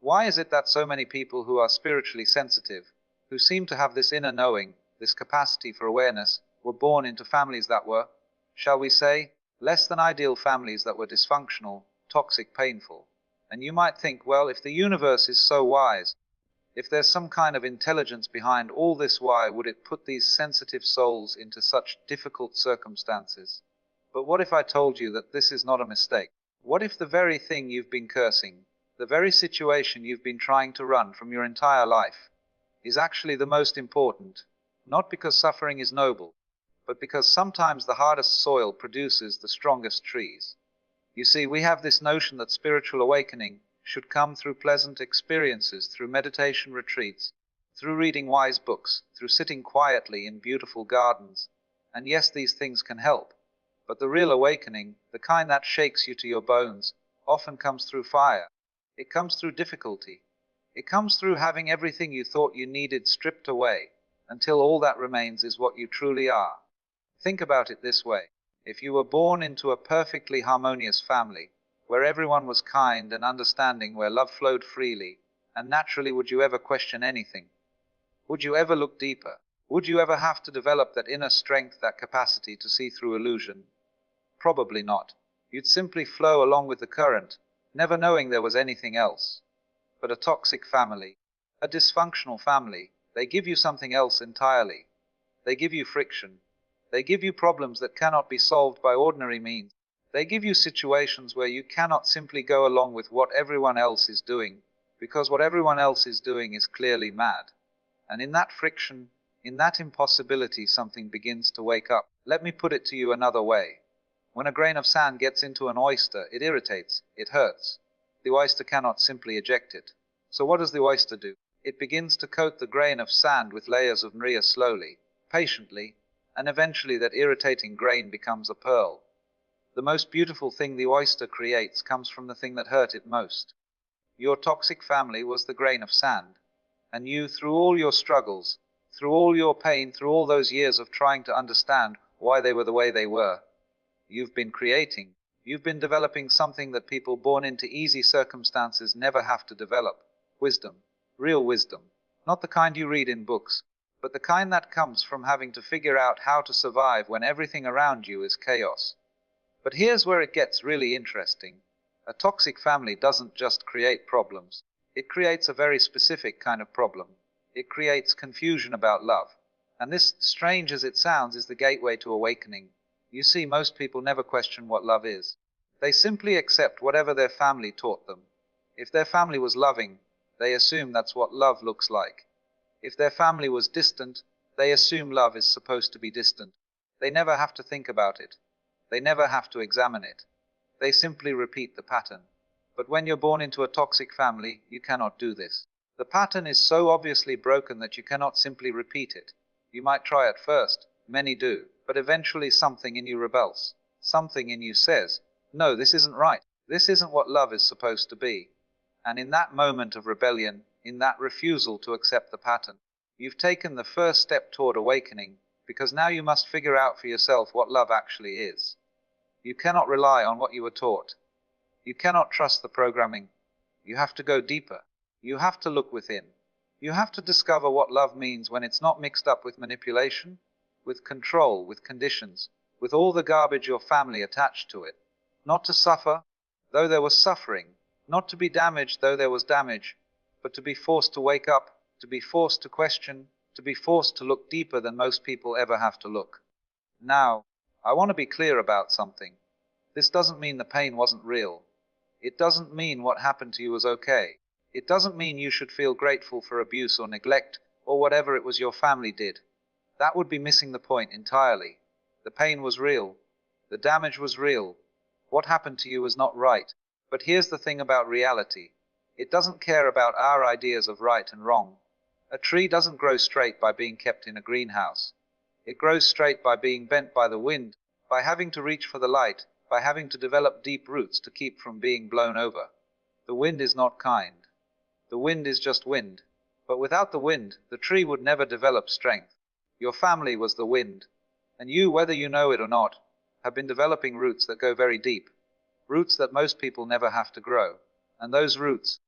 Why is it that so many people who are spiritually sensitive, who seem to have this inner knowing, this capacity for awareness, were born into families that were, shall we say, less than ideal, families that were dysfunctional, toxic, painful? And you might think, well, if the universe is so wise, if there's some kind of intelligence behind all this, why would it put these sensitive souls into such difficult circumstances? But what if I told you that this is not a mistake? What if the very thing you've been cursing, the very situation you've been trying to run from your entire life, is actually the most important, not because suffering is noble, but because sometimes the hardest soil produces the strongest trees? You see, we have this notion that spiritual awakening should come through pleasant experiences, through meditation retreats, through reading wise books, through sitting quietly in beautiful gardens. And yes, these things can help, but the real awakening, the kind that shakes you to your bones, often comes through fire. It comes through difficulty. It comes through having everything you thought you needed stripped away, until all that remains is what you truly are. Think about it this way. If you were born into a perfectly harmonious family, where everyone was kind and understanding, where love flowed freely, and naturally, would you ever question anything? Would you ever look deeper? Would you ever have to develop that inner strength, that capacity to see through illusion? Probably not. You'd simply flow along with the current, never knowing there was anything else. But a toxic family, a dysfunctional family, they give you something else entirely. They give you friction. They give you problems that cannot be solved by ordinary means. They give you situations where you cannot simply go along with what everyone else is doing, because what everyone else is doing is clearly mad. And in that friction, in that impossibility, something begins to wake up. Let me put it to you another way. When a grain of sand gets into an oyster, it irritates, it hurts. The oyster cannot simply eject it. So what does the oyster do? It begins to coat the grain of sand with layers of nria slowly, patiently, and eventually that irritating grain becomes a pearl. The most beautiful thing the oyster creates comes from the thing that hurt it most. Your toxic family was the grain of sand, and you, through all your struggles, through all your pain, through all those years of trying to understand why they were the way they were, you've been creating, you've been developing something that people born into easy circumstances never have to develop. Wisdom. Real wisdom. Not the kind you read in books, but the kind that comes from having to figure out how to survive when everything around you is chaos. But here's where it gets really interesting. A toxic family doesn't just create problems. It creates a very specific kind of problem. It creates confusion about love. And this, strange as it sounds, is the gateway to awakening. You see, most people never question what love is. They simply accept whatever their family taught them. If their family was loving, they assume that's what love looks like. If their family was distant, they assume love is supposed to be distant. They never have to think about it. They never have to examine it. They simply repeat the pattern. But when you're born into a toxic family, you cannot do this. The pattern is so obviously broken that you cannot simply repeat it. You might try at first, many do, but eventually something in you rebels. Something in you says, no, this isn't right. This isn't what love is supposed to be. And in that moment of rebellion, in that refusal to accept the pattern, you've taken the first step toward awakening, because now you must figure out for yourself what love actually is. You cannot rely on what you were taught. You cannot trust the programming. You have to go deeper. You have to look within. You have to discover what love means when it's not mixed up with manipulation, with control, with conditions, with all the garbage your family attached to it. Not to suffer, though there was suffering. Not to be damaged, though there was damage, but to be forced to wake up, to be forced to question, to be forced to look deeper than most people ever have to look. Now, I want to be clear about something. This doesn't mean the pain wasn't real. It doesn't mean what happened to you was okay. It doesn't mean you should feel grateful for abuse or neglect, or whatever it was your family did. That would be missing the point entirely. The pain was real. The damage was real. What happened to you was not right. But here's the thing about reality. It doesn't care about our ideas of right and wrong. A tree doesn't grow straight by being kept in a greenhouse. It grows straight by being bent by the wind, by having to reach for the light, by having to develop deep roots to keep from being blown over. The wind is not kind. The wind is just wind. But without the wind, the tree would never develop strength. Your family was the wind. And you, whether you know it or not, have been developing roots that go very deep. Roots that most people never have to grow. And those roots,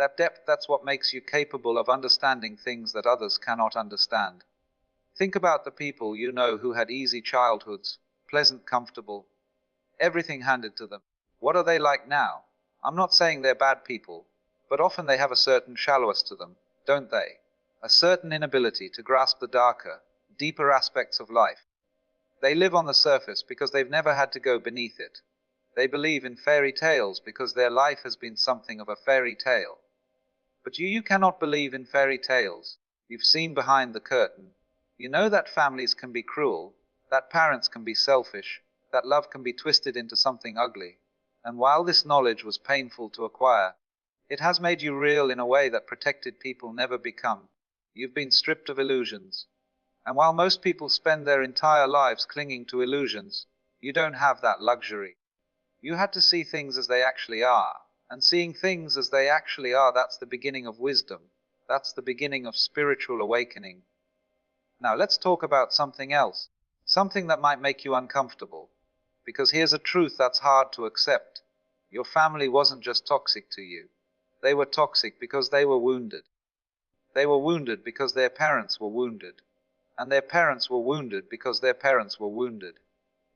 That depth, that's what makes you capable of understanding things that others cannot understand. Think about the people you know who had easy childhoods, pleasant, comfortable, everything handed to them. What are they like now? I'm not saying they're bad people, but often they have a certain shallowness to them, don't they? A certain inability to grasp the darker, deeper aspects of life. They live on the surface because they've never had to go beneath it. They believe in fairy tales because their life has been something of a fairy tale. But you cannot believe in fairy tales. You've seen behind the curtain. You know that families can be cruel, that parents can be selfish, that love can be twisted into something ugly. And while this knowledge was painful to acquire, it has made you real in a way that protected people never become. You've been stripped of illusions. And while most people spend their entire lives clinging to illusions, you don't have that luxury. You had to see things as they actually are. And seeing things as they actually are, that's the beginning of wisdom. That's the beginning of spiritual awakening. Now let's talk about something else. Something that might make you uncomfortable. Because here's a truth that's hard to accept. Your family wasn't just toxic to you. They were toxic because they were wounded. They were wounded because their parents were wounded. And their parents were wounded because their parents were wounded.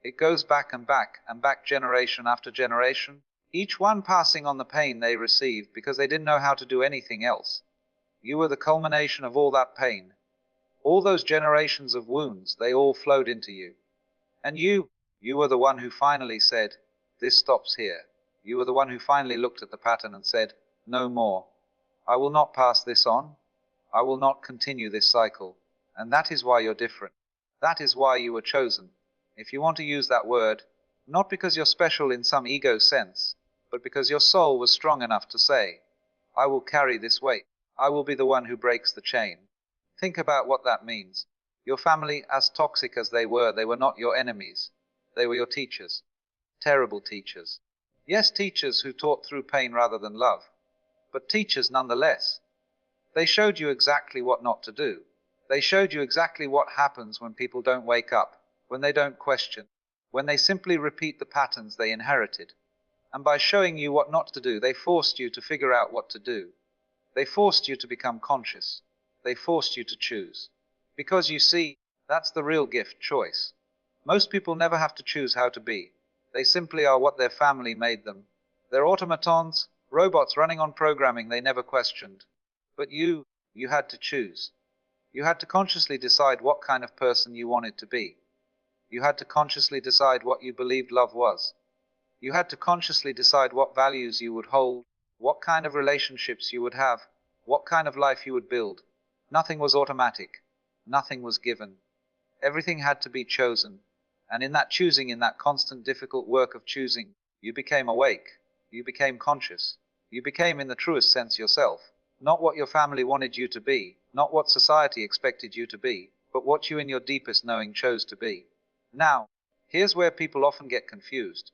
It goes back and back and back, generation after generation, each one passing on the pain they received because they didn't know how to do anything else. You were the culmination of all that pain. All those generations of wounds, they all flowed into you. And you were the one who finally said, this stops here. You were the one who finally looked at the pattern and said, no more. I will not pass this on. I will not continue this cycle. And that is why you're different. That is why you were chosen. If you want to use that word, not because you're special in some ego sense, but because your soul was strong enough to say, I will carry this weight. I will be the one who breaks the chain. Think about what that means. Your family, as toxic as they were not your enemies. They were your teachers. Terrible teachers. Yes, teachers who taught through pain rather than love. But teachers nonetheless. They showed you exactly what not to do. They showed you exactly what happens when people don't wake up, when they don't question, when they simply repeat the patterns they inherited. And by showing you what not to do, they forced you to figure out what to do. They forced you to become conscious. They forced you to choose. Because you see, that's the real gift, choice. Most people never have to choose how to be. They simply are what their family made them. They're automatons, robots running on programming they never questioned. But you had to choose. You had to consciously decide what kind of person you wanted to be. You had to consciously decide what you believed love was. You had to consciously decide what values you would hold, what kind of relationships you would have, what kind of life you would build. Nothing was automatic. Nothing was given. Everything had to be chosen. And in that choosing, in that constant difficult work of choosing, you became awake. You became conscious. You became, in the truest sense, yourself. Not what your family wanted you to be, not what society expected you to be, but what you in your deepest knowing chose to be. Now, here's where people often get confused.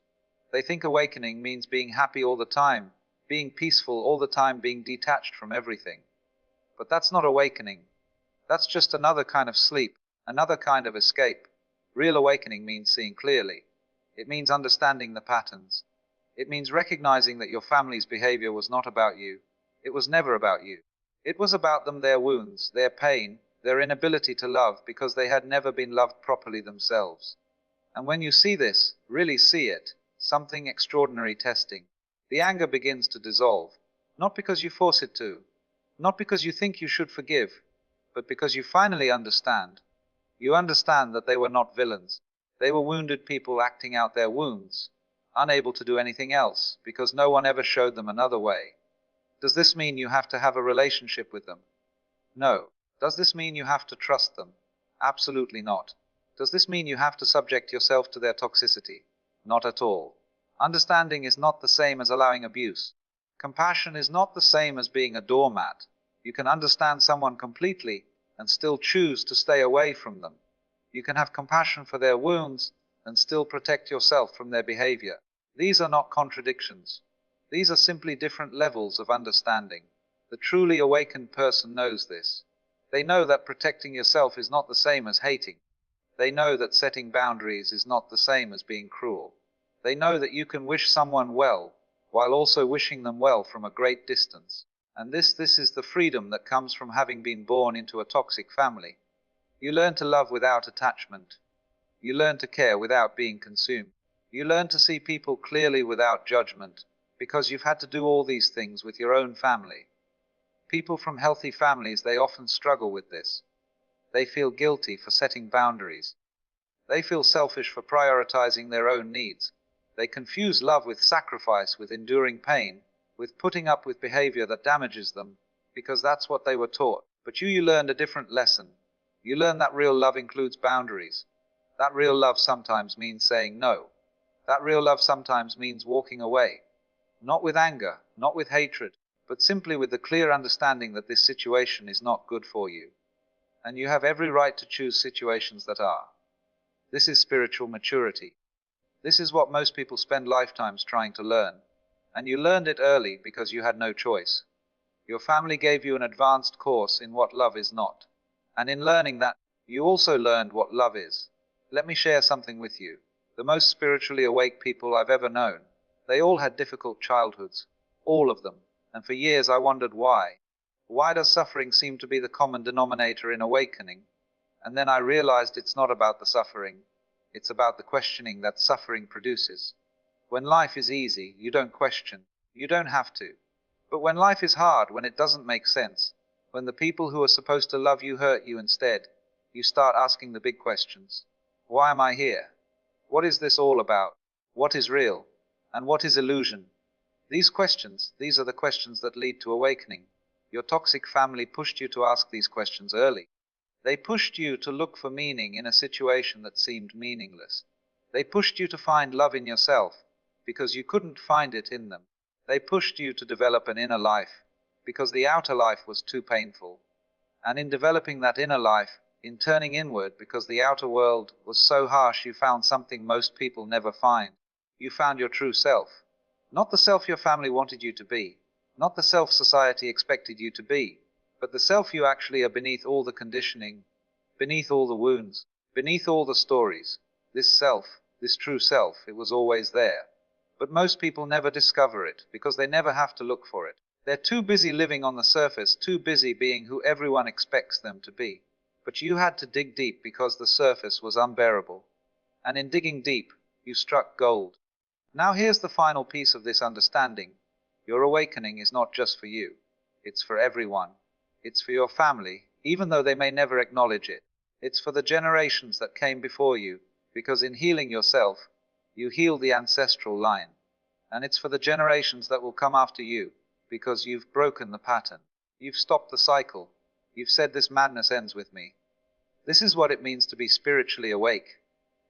They think awakening means being happy all the time, being peaceful all the time, being detached from everything. But that's not awakening. That's just another kind of sleep, another kind of escape. Real awakening means seeing clearly. It means understanding the patterns. It means recognizing that your family's behavior was not about you. It was never about you. It was about them, their wounds, their pain, their inability to love because they had never been loved properly themselves. And when you see this, really see it, something extraordinary testing, the anger begins to dissolve, not because you force it to, not because you think you should forgive, but because you finally understand. You understand that they were not villains. They were wounded people acting out their wounds, unable to do anything else because no one ever showed them another way. Does this mean you have to have a relationship with them? No. Does this mean you have to trust them? Absolutely not. Does this mean you have to subject yourself to their toxicity? Not at all. Understanding is not the same as allowing abuse. Compassion is not the same as being a doormat. You can understand someone completely and still choose to stay away from them. You can have compassion for their wounds and still protect yourself from their behavior. These are not contradictions. These are simply different levels of understanding. The truly awakened person knows this. They know that protecting yourself is not the same as hating. They know that setting boundaries is not the same as being cruel. They know that you can wish someone well, while also wishing them well from a great distance. And this is the freedom that comes from having been born into a toxic family. You learn to love without attachment. You learn to care without being consumed. You learn to see people clearly without judgment, because you've had to do all these things with your own family. People from healthy families, they often struggle with this. They feel guilty for setting boundaries. They feel selfish for prioritizing their own needs. They confuse love with sacrifice, with enduring pain, with putting up with behavior that damages them, because that's what they were taught. But you learned a different lesson. You learned that real love includes boundaries. That real love sometimes means saying no. That real love sometimes means walking away. Not with anger, not with hatred, but simply with the clear understanding that this situation is not good for you. And you have every right to choose situations that are. This is spiritual maturity. This is what most people spend lifetimes trying to learn. And you learned it early because you had no choice. Your family gave you an advanced course in what love is not. And in learning that, you also learned what love is. Let me share something with you. The most spiritually awake people I've ever known, they all had difficult childhoods. All of them. And for years I wondered why. Why does suffering seem to be the common denominator in awakening? And then I realized it's not about the suffering. It's about the questioning that suffering produces. When life is easy, you don't question. You don't have to. But when life is hard, when it doesn't make sense, when the people who are supposed to love you hurt you instead, you start asking the big questions. Why am I here? What is this all about? What is real? And what is illusion? These questions, these are the questions that lead to awakening. Your toxic family pushed you to ask these questions early. They pushed you to look for meaning in a situation that seemed meaningless. They pushed you to find love in yourself, because you couldn't find it in them. They pushed you to develop an inner life, because the outer life was too painful. And in developing that inner life, in turning inward because the outer world was so harsh, you found something most people never find. You found your true self. Not the self your family wanted you to be, not the self society expected you to be, but the self you actually are beneath all the conditioning, beneath all the wounds, beneath all the stories. This self, this true self, it was always there. But most people never discover it because they never have to look for it. They're too busy living on the surface, too busy being who everyone expects them to be. But you had to dig deep because the surface was unbearable. And in digging deep, you struck gold. Now here's the final piece of this understanding. Your awakening is not just for you. It's for everyone. It's for your family, even though they may never acknowledge it. It's for the generations that came before you, because in healing yourself, you heal the ancestral line. And it's for the generations that will come after you, because you've broken the pattern. You've stopped the cycle. You've said this madness ends with me. This is what it means to be spiritually awake.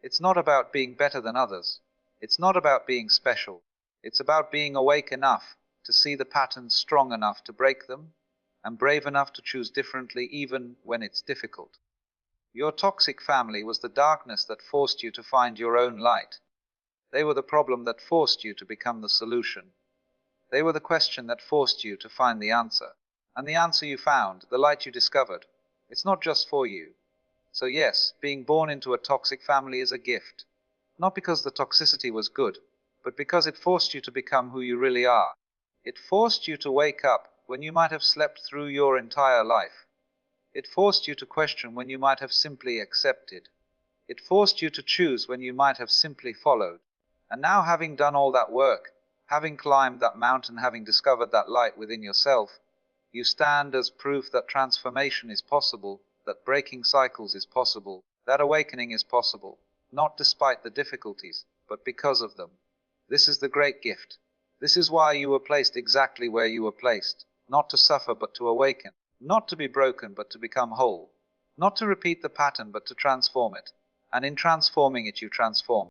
It's not about being better than others. It's not about being special. It's about being awake enough to see the patterns, strong enough to break them, and brave enough to choose differently even when it's difficult. Your toxic family was the darkness that forced you to find your own light. They were the problem that forced you to become the solution. They were the question that forced you to find the answer. And the answer you found, the light you discovered, it's not just for you. So yes, being born into a toxic family is a gift. Not because the toxicity was good, but because it forced you to become who you really are. It forced you to wake up when you might have slept through your entire life. It forced you to question when you might have simply accepted. It forced you to choose when you might have simply followed. And now, having done all that work, having climbed that mountain, having discovered that light within yourself, you stand as proof that transformation is possible, that breaking cycles is possible, that awakening is possible, not despite the difficulties, but because of them. This is the great gift. This is why you were placed exactly where you were placed, not to suffer but to awaken, not to be broken but to become whole, not to repeat the pattern but to transform it, and in transforming it you transform.